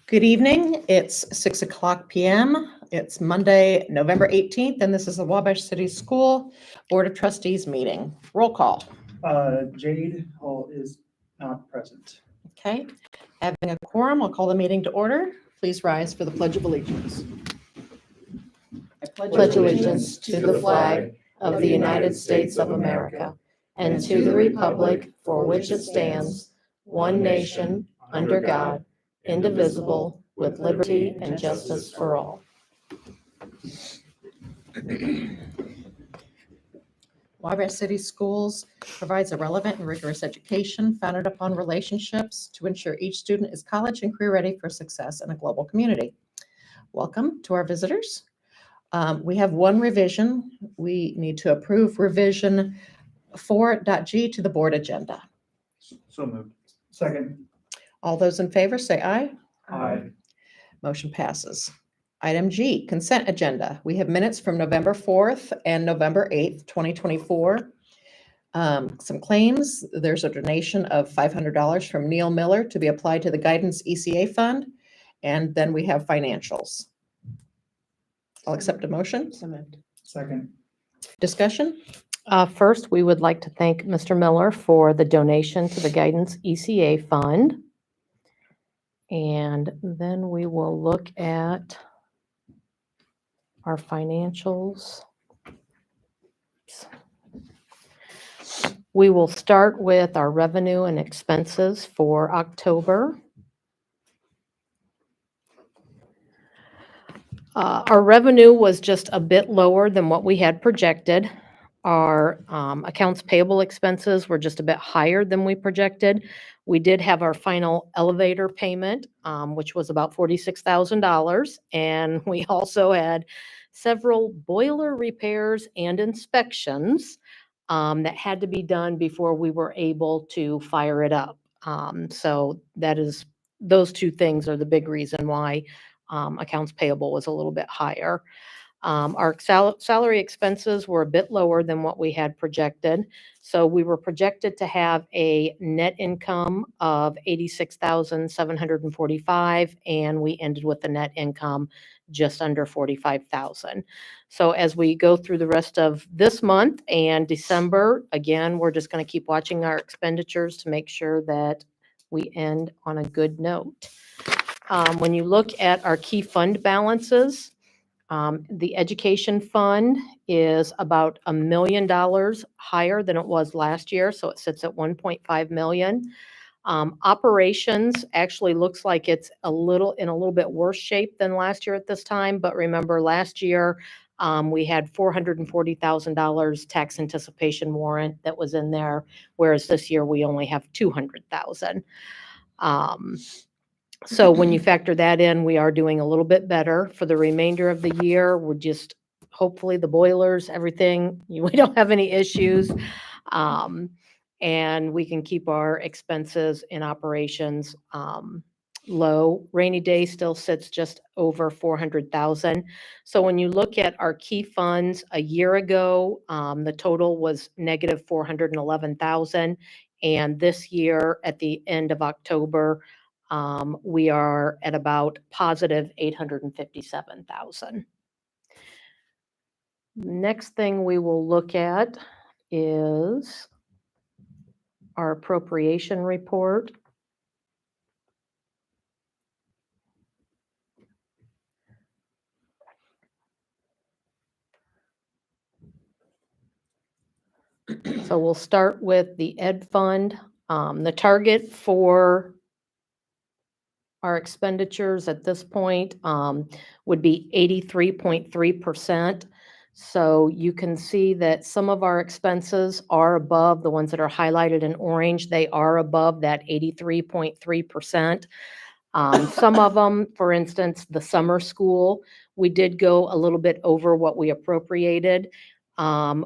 Good evening. It's 6:00 p.m. It's Monday, November 18th, and this is the Wabash City School Board of Trustees meeting. Roll call. Jade Hall is not present. Okay. Having a quorum, I'll call the meeting to order. Please rise for the Pledge of Allegiance. I Pledge allegiance to the flag of the United States of America and to the republic for which it stands, one nation, under God, indivisible, with liberty and justice for all. Wabash City Schools provides a relevant and rigorous education founded upon relationships to ensure each student is college and career ready for success in a global community. Welcome to our visitors. We have one revision. We need to approve revision 4.g to the board agenda. So moved. Second. All those in favor say aye. Aye. Motion passes. Item G, consent agenda. We have minutes from November 4th and November 8th, 2024. Some claims. There's a donation of $500 from Neil Miller to be applied to the Guidance ECA Fund. And then we have financials. I'll accept a motion. Second. Discussion? First, we would like to thank Mr. Miller for the donation to the Guidance ECA Fund. And then we will look at our financials. We will start with our revenue and expenses for October. Our revenue was just a bit lower than what we had projected. Our accounts payable expenses were just a bit higher than we projected. We did have our final elevator payment, which was about $46,000. And we also had several boiler repairs and inspections that had to be done before we were able to fire it up. So those two things are the big reason why accounts payable was a little bit higher. Our salary expenses were a bit lower than what we had projected. So we were projected to have a net income of $86,745, and we ended with a net income just under $45,000. So as we go through the rest of this month and December, again, we're just going to keep watching our expenditures to make sure that we end on a good note. When you look at our key fund balances, the education fund is about $1 million higher than it was last year, so it sits at $1.5 million. Operations actually looks like it's in a little bit worse shape than last year at this time, but remember last year we had $440,000 tax anticipation warrant that was in there, whereas this year we only have $200,000. So when you factor that in, we are doing a little bit better for the remainder of the year. We're just, hopefully the boilers, everything, we don't have any issues. And we can keep our expenses in operations low. Rainy day still sits just over $400,000. So when you look at our key funds a year ago, the total was negative $411,000. And this year at the end of October, we are at about positive $857,000. Next thing we will look at is our appropriation report. So we'll start with the Ed Fund. The target for our expenditures at this point would be 83.3%. So you can see that some of our expenses are above, the ones that are highlighted in orange, they are above that 83.3%. Some of them, for instance, the summer school, we did go a little bit over what we appropriated.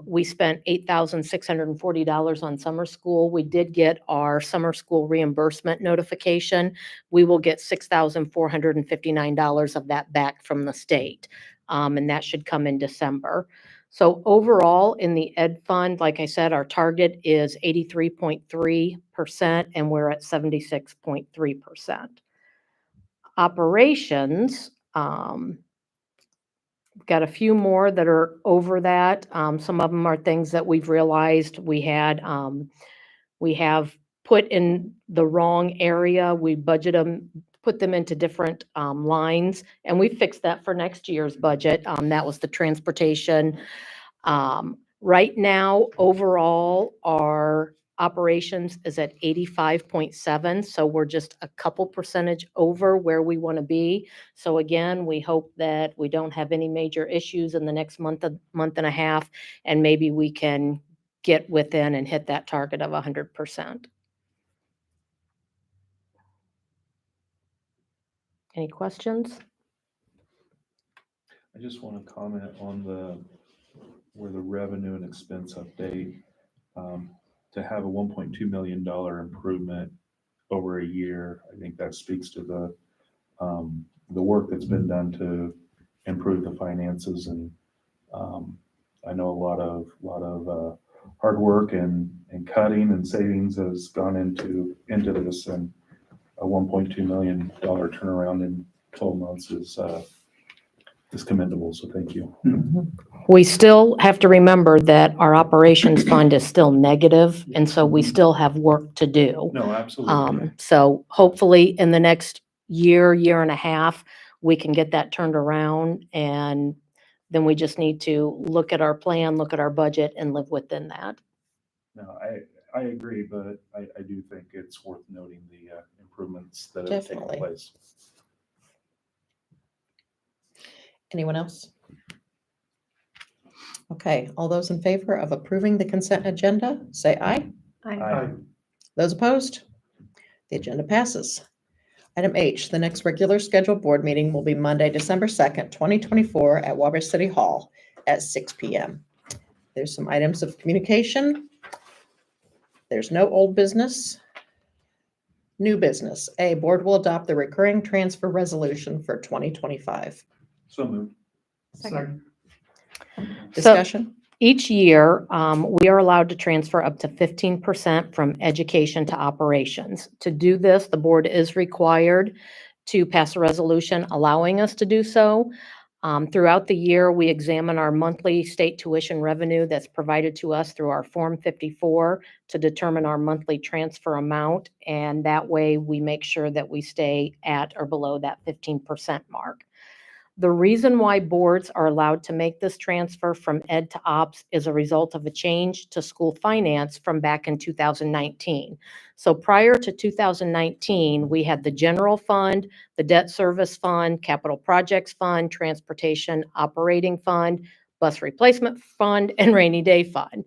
We spent $8,640 on summer school. We did get our summer school reimbursement notification. We will get $6,459 of that back from the state, and that should come in December. So overall, in the Ed Fund, like I said, our target is 83.3%, and we're at 76.3%. Operations, got a few more that are over that. Some of them are things that we've realized we have put in the wrong area. We budget them, put them into different lines, and we fixed that for next year's budget. That was the transportation. Right now, overall, our operations is at 85.7, so we're just a couple percentage over where we want to be. So again, we hope that we don't have any major issues in the next month and a half, and maybe we can get within and hit that target of 100%. Any questions? I just want to comment on where the revenue and expense update, to have a $1.2 million improvement over a year. I think that speaks to the work that's been done to improve the finances. And I know a lot of hard work and cutting and savings has gone into this, and a $1.2 million turnaround in 12 months is commendable. So thank you. We still have to remember that our operations fund is still negative, and so we still have work to do. No, absolutely. So hopefully in the next year and a half, we can get that turned around, and then we just need to look at our plan, look at our budget, and live within that. No, I agree, but I do think it's worth noting the improvements that have taken Definitely. place. Anyone else? Okay, all those in favor of approving the consent agenda, say aye. Aye. Those opposed? The agenda passes. Item H, the next regular scheduled board meeting will be Monday, December 2nd, 2024 at Wabash City Hall at 6 p.m. There's some items of communication. There's no old business. New business. A, board will adopt the recurring transfer resolution for 2025. So moved. Second. Discussion? Each year, we are allowed to transfer up to 15% from education to operations. To do this, the board is required to pass a resolution allowing us to do so. Throughout the year, we examine our monthly state tuition revenue that's provided to us through our Form 54 to determine our monthly transfer amount, and that way we make sure that we stay at or below that 15% mark. The reason why boards are allowed to make this transfer from ed to ops is a result of a change to school finance from back in 2019. So prior to 2019, we had the general fund, the debt service fund, capital projects fund, transportation operating fund, bus replacement fund, and rainy day fund.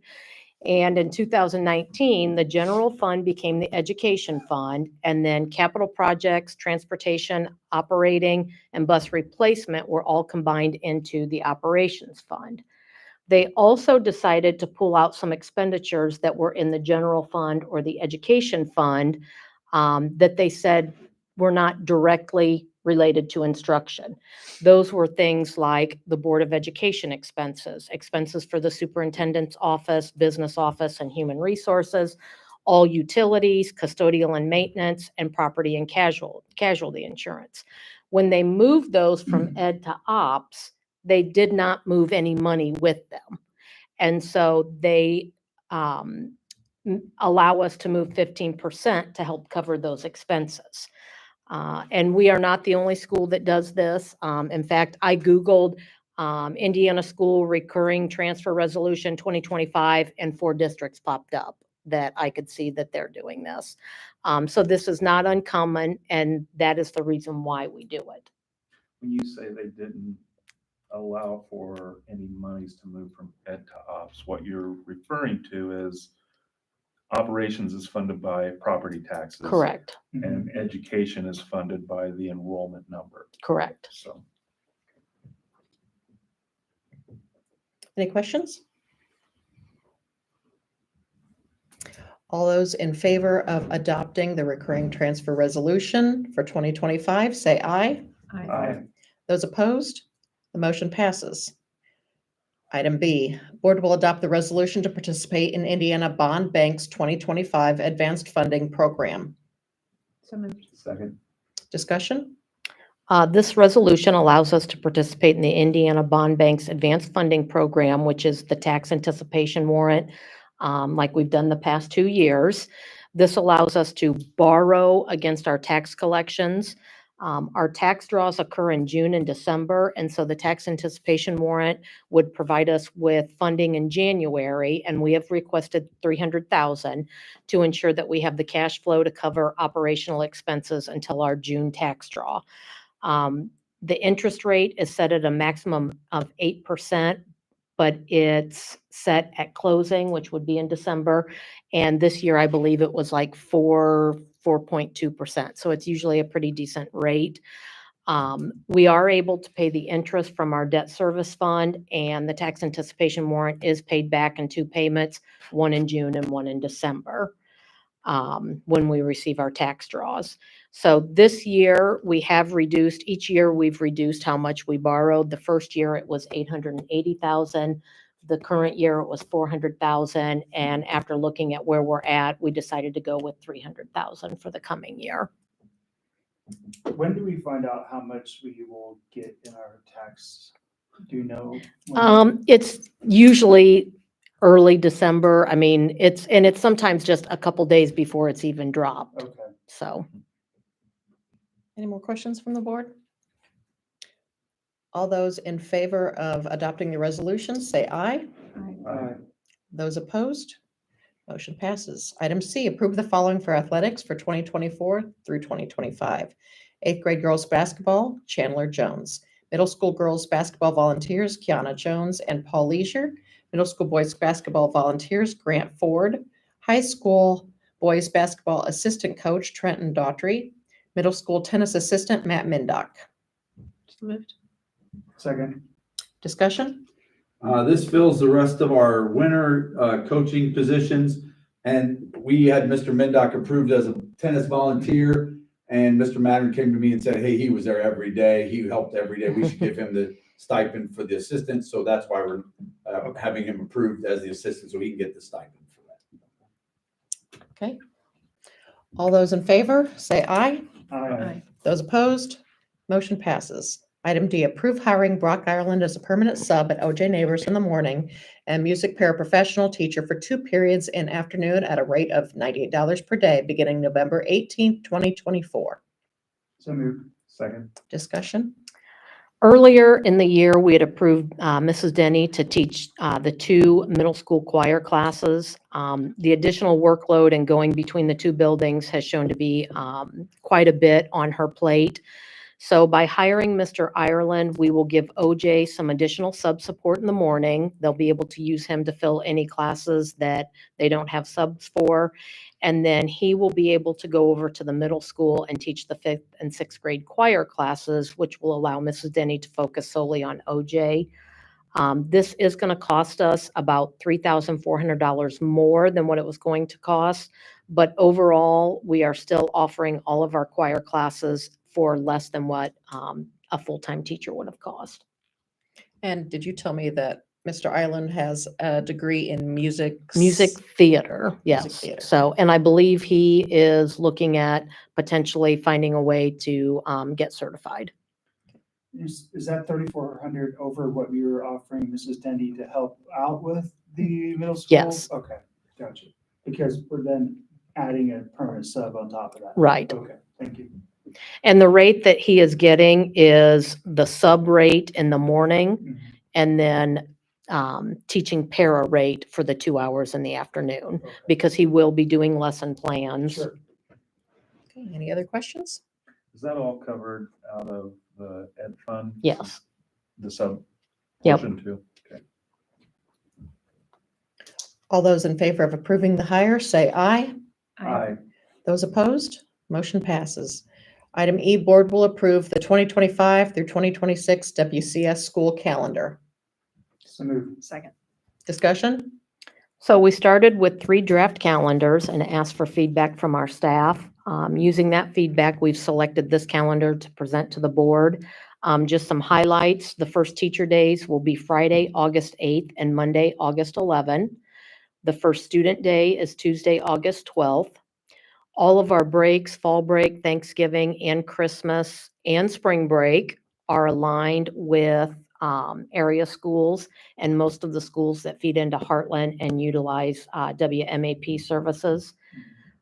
And in 2019, the general fund became the education fund, and then capital projects, transportation, operating, and bus replacement were all combined into the operations fund. They also decided to pull out some expenditures that were in the general fund or the education fund that they said were not directly related to instruction. Those were things like the Board of Education expenses, expenses for the superintendent's office, business office, and human resources, all utilities, custodial and maintenance, and property and casualty insurance. When they moved those from ed to ops, they did not move any money with them. And so they allow us to move 15% to help cover those expenses. And we are not the only school that does this. In fact, I Googled Indiana School Recurring Transfer Resolution 2025, and 4 districts popped up that I could see that they're doing this. So this is not uncommon, and that is the reason why we do it. When you say they didn't allow for any monies to move from ed to ops, what you're referring to is operations is funded by property taxes. Correct, And education is funded by the enrollment number. correct. So Any questions? All those in favor of adopting the recurring transfer resolution for 2025, say aye. Aye. Those opposed? The motion passes. Item B, board will adopt the resolution to participate in Indiana Bond Bank's 2025 Advanced Funding Program. So moved. Second. Discussion? This resolution allows us to participate in the Indiana Bond Bank's Advanced Funding Program, which is the tax anticipation warrant, like we've done the past 2 years. This allows us to borrow against our tax collections. Our tax draws occur in June and December, and so the tax anticipation warrant would provide us with funding in January, and we have requested $300,000 to ensure that we have the cash flow to cover operational expenses until our June tax draw. The interest rate is set at a maximum of 8%, but it's set at closing, which would be in December. And this year, I believe it was like 4.2%. So it's usually a pretty decent rate. We are able to pay the interest from our debt service fund, and the tax anticipation warrant is paid back in 2 payments, one in June and one in December, when we receive our tax draws. So this year we have reduced, each year we've reduced how much we borrowed. The first year it was $880,000. The current year it was $400,000. And after looking at where we're at, we decided to go with $300,000 for the coming year. When do we find out how much we will get in our tax? Do you know? It's usually early December. I mean, it's sometimes just a couple days before it's even dropped. Okay. So. Any more questions from the board? All those in favor of adopting the resolution, say aye. Aye. Those opposed? Motion passes. Item C, approve the following for athletics for 2024 through 2025. 8th grade girls basketball, Chandler Jones. Middle school girls basketball volunteers, Kiana Jones and Paul Leisure. Middle school boys basketball volunteers, Grant Ford. High school boys basketball assistant coach, Trenton Daughtry. Middle school tennis assistant, Matt Mindock. So moved. Second. Discussion? This fills the rest of our winter coaching positions. And we had Mr. Mindock approved as a tennis volunteer. And Mr. Madden came to me and said, hey, he was there every day. He helped every day. We should give him the stipend for the assistant. So that's why we're having him approved as the assistant so he can get the stipend for that. Okay. All those in favor, say aye. Aye. Those opposed? Motion passes. Item D, approve hiring Brock Ireland as a permanent sub at OJ Neighbors in the morning and music paraprofessional teacher for 2 periods in afternoon at a rate of $98 per day beginning November 18th, 2024. So moved. Second. Discussion? Earlier in the year, we had approved Mrs. Denny to teach the 2 middle school choir classes. The additional workload and going between the 2 buildings has shown to be quite a bit on her plate. So by hiring Mr. Ireland, we will give OJ some additional sub support in the morning. They'll be able to use him to fill any classes that they don't have subs for. And then he will be able to go over to the middle school and teach the 5th and 6th grade choir classes, which will allow Mrs. Denny to focus solely on OJ. This is going to cost us about $3,400 more than what it was going to cost. But overall, we are still offering all of our choir classes for less than what a full-time teacher would have cost. And did you tell me that Mr. Ireland has a degree in music? Music theater, yes. theater. So, and I believe he is looking at potentially finding a way to get certified. Is that 3,400 over what we were offering Mrs. Denny to help out with the middle school? Yes. Okay, gotcha. Because we're then adding a permanent sub on top of that. Right. Okay, thank you. And the rate that he is getting is the sub rate in the morning Mhm. and then teaching para rate for the 2 hours in the afternoon, Okay. because he will be doing lesson plans. Sure. Okay, any other questions? Is that all covered out of the ed fund? Yes. The sub Yep. portion too? Okay. All those in favor of approving the hire, say aye. Aye. Those opposed? Motion passes. Item E, board will approve the 2025 through 2026 WCS school calendar. So moved. Second. Discussion? So we started with 3 draft calendars and asked for feedback from our staff. Using that feedback, we've selected this calendar to present to the board. Just some highlights. The first teacher days will be Friday, August 8th and Monday, August 11th. The first student day is Tuesday, August 12th. All of our breaks, fall break, Thanksgiving, and Christmas, and spring break are aligned with area schools and most of the schools that feed into Heartland and utilize WMAP services.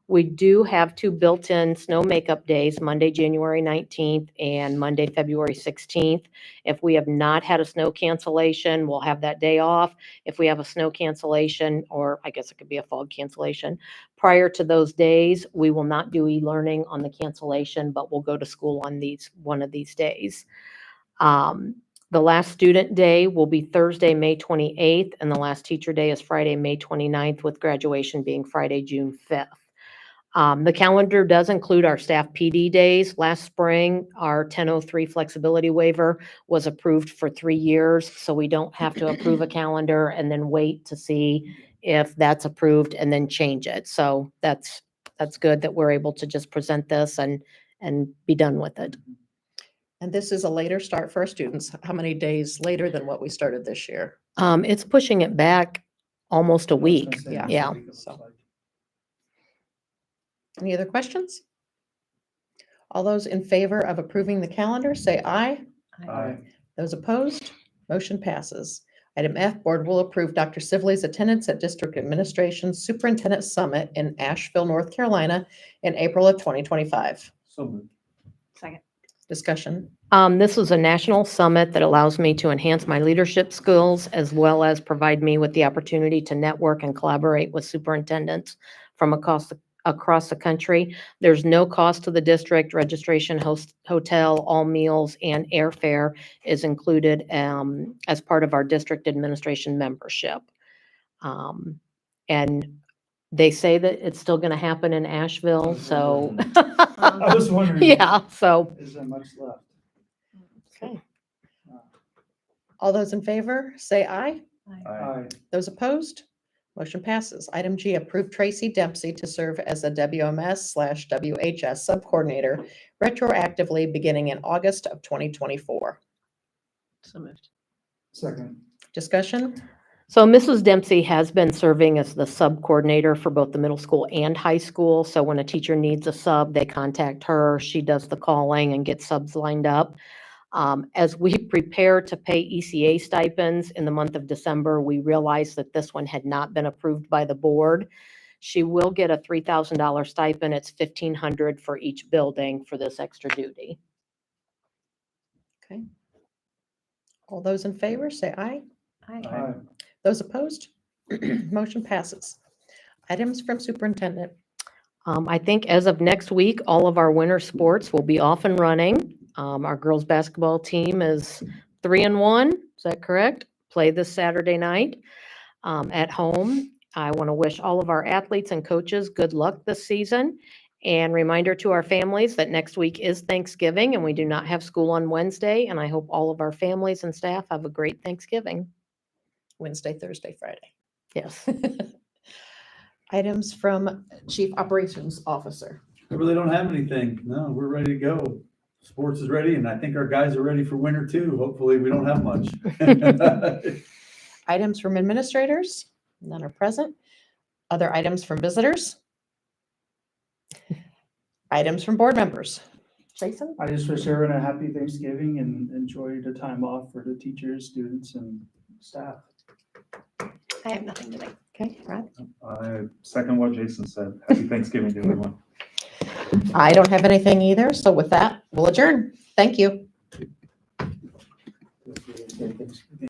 We do have 2 built-in snow makeup days, Monday, January 19th and Monday, February 16th. If we have not had a snow cancellation, we'll have that day off. If we have a snow cancellation, or I guess it could be a fog cancellation, prior to those days, we will not do e-learning on the cancellation, but we'll go to school on one of these days. The last student day will be Thursday, May 28th, and the last teacher day is Friday, May 29th, with graduation being Friday, June 5th. The calendar does include our staff PD days. Last spring, our 1003 flexibility waiver was approved for 3 years, so we don't have to approve a calendar and then wait to see if that's approved and then change it. So that's good that we're able to just present this and be done with it. And this is a later start for our students. How many days later than what we started this year? It's pushing it back almost a week. yeah. Yeah. So. Any other questions? All those in favor of approving the calendar, say aye. Aye. Those opposed, motion passes. Item F, board will approve Dr. Sibley's attendance at District Administration Superintendent Summit in Asheville, North Carolina in April of 2025. So moved. Second. Discussion. This is a national summit that allows me to enhance my leadership skills as well as provide me with the opportunity to network and collaborate with superintendents from across the country. There's no cost to the district. Registration, hotel, all meals, and airfare is included as part of our district administration membership. And they say that it's still going to happen in Asheville, so. I was wondering. Yeah, so. Is there much left? Okay. All those in favor, say aye. Aye. Those opposed, motion passes. Item G, approve Tracy Dempsey to serve as a WMS/WHS sub-coordinator retroactively beginning in August of 2024. So moved. Second. Discussion. So Mrs. Dempsey has been serving as the sub-coordinator for both the middle school and high school. So when a teacher needs a sub, they contact her. She does the calling and gets subs lined up. As we prepare to pay ECA stipends in the month of December, we realized that this one had not been approved by the board. She will get a $3,000 stipend. It's $1,500 for each building for this extra duty. Okay. All those in favor, say aye. Aye. Those opposed, motion passes. Items from superintendent. I think as of next week, all of our winter sports will be off and running. Our girls' basketball team is 3-1. Is that correct? Play this Saturday night at home. I want to wish all of our athletes and coaches good luck this season. And reminder to our families that next week is Thanksgiving and we do not have school on Wednesday. And I hope all of our families and staff have a great Thanksgiving. Wednesday, Thursday, Friday. Yes. Items from Chief Operations Officer. I really don't have anything. No, we're ready to go. Sports is ready, and I think our guys are ready for winter too. Hopefully, we don't have much. Items from administrators. None are present. Other items from visitors. Items from board members. Jason? I just wish everyone a happy Thanksgiving and enjoy the time off for the teachers, students, and staff. I have nothing today. Okay, Rod? I second what Jason said. Happy Thanksgiving to everyone. I don't have anything either. So with that, we'll adjourn. Thank you.